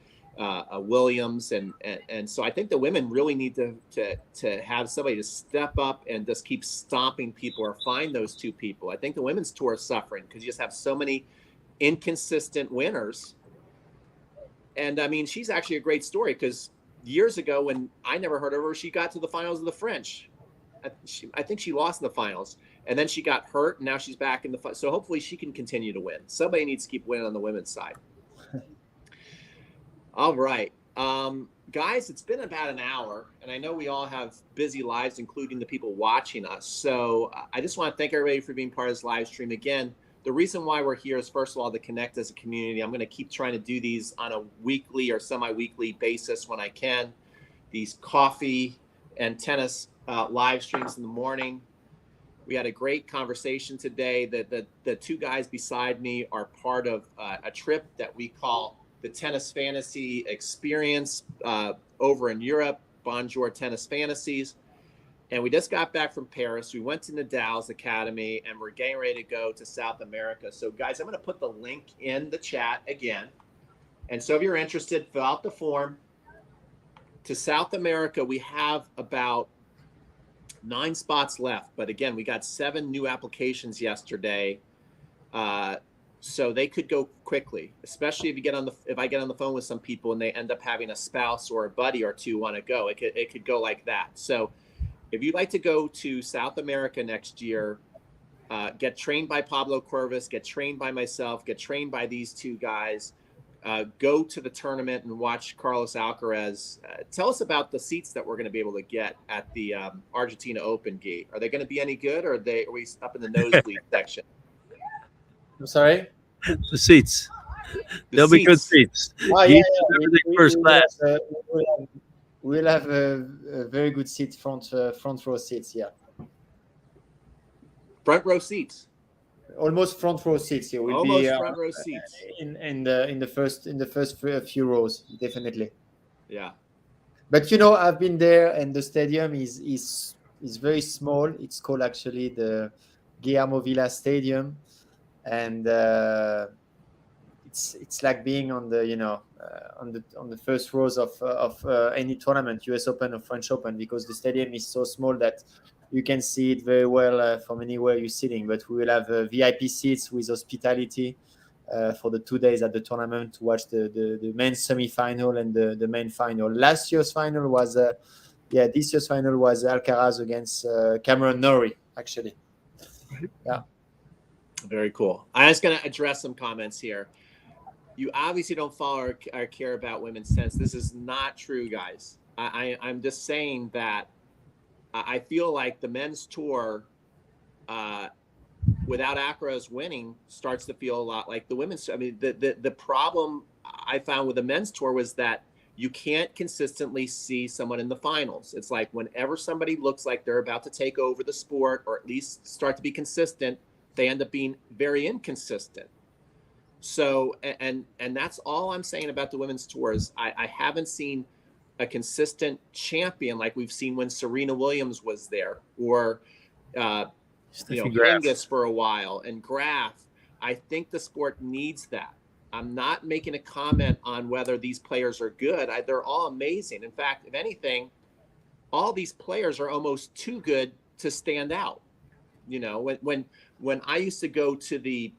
Williams, and so I think the women really need to have somebody to step up and just keep stomping people or find those two people. I think the women's tour is suffering because you just have so many inconsistent winners. And I mean, she's actually a great story because years ago when I never heard of her, she got to the finals of the French. I think she lost in the finals, and then she got hurt, and now she's back in the fight. So hopefully she can continue to win. Somebody needs to keep winning on the women's side. All right. Guys, it's been about an hour, and I know we all have busy lives, including the people watching us. So I just want to thank everybody for being part of this live stream. Again, the reason why we're here is, first of all, to connect as a community. I'm going to keep trying to do these on a weekly or semi-weekly basis when I can. These coffee and tennis live streams in the morning. We had a great conversation today. The two guys beside me are part of a trip that we call the Tennis Fantasy Experience over in Europe, Bonjour Tennis Fantasies. And we just got back from Paris. We went to Nadal's Academy, and we're getting ready to go to South America. So, guys, I'm going to put the link in the chat again. And so if you're interested, fill out the form. To South America, we have about 9 spots left. But, again, we got 7 new applications yesterday. So they could go quickly, especially if I get on the phone with some people and they end up having a spouse or a buddy or two want to go. It could go like that. So if you'd like to go to South America next year, get trained by Pablo Cuervas, get trained by myself, get trained by these 2 guys, go to the tournament and watch Carlos Alcaraz. Tell us about the seats that we're going to be able to get at the Argentina Open gate. Are they going to be any good, or are we up in the nosebleed section? I'm sorry? The seats. They'll be good seats. Oh, yeah. First class. We'll have a very good seat, front row seats, yeah. Front row seats. Almost front row seats here. We'll Almost be front row seats. in the first few rows, definitely. Yeah. But I've been there, and the stadium is very small. It's called actually the Guillermo Villa Stadium, and it's like being on the on the first rows of any tournament, US Open or French Open, because the stadium is so small that you can see it very well from anywhere you're sitting. But we will have VIP seats with hospitality for the 2 days at the tournament to watch the men's semi-final and the main final. This year's final was Alcaraz against Cameron Norrie, actually. Yeah. Very cool. I'm just going to address some comments here. You obviously don't follow or care about women's tennis. This is not true, guys. I'm just saying that I feel like the men's tour, without Alcaraz winning, starts to feel a lot like the women's. I mean, the problem I found with the men's tour was that you can't consistently see someone in the finals. It's like whenever somebody looks like they're about to take over the sport, or at least start to be consistent, they end up being very inconsistent. So, and that's all I'm saying about the women's tours. I haven't seen a consistent champion like we've seen when Serena Williams was there, or Hingis for a while, and Graf. I think the sport needs that. I'm not making a comment on whether these players are good. They're all amazing. In fact, if anything, all these players are almost too good to stand out. When I used to go to the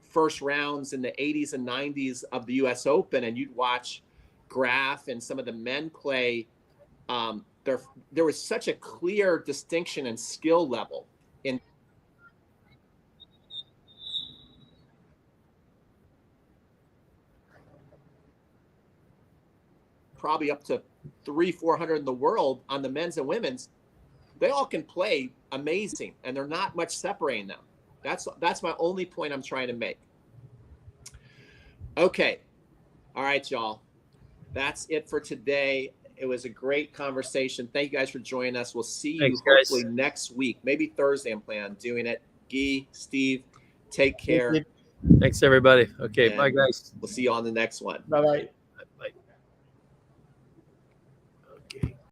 first rounds in the 80s and 90s of the US Open, and you'd watch Graf and some of the men play, there was such a clear distinction in skill level in probably up to 300-400 in the world on the men's and women's. They all can play amazing, and they're not much separating them. That's my only point I'm trying to make. Okay. All right, y'all. That's it for today. It was a great conversation. Thank you guys for joining us. We'll see you hopefully next week. Maybe Thursday I'm planning on doing it. Guy, Steve, take care. Thanks, everybody. Okay, bye, guys. We'll see you on the next one. Bye-bye.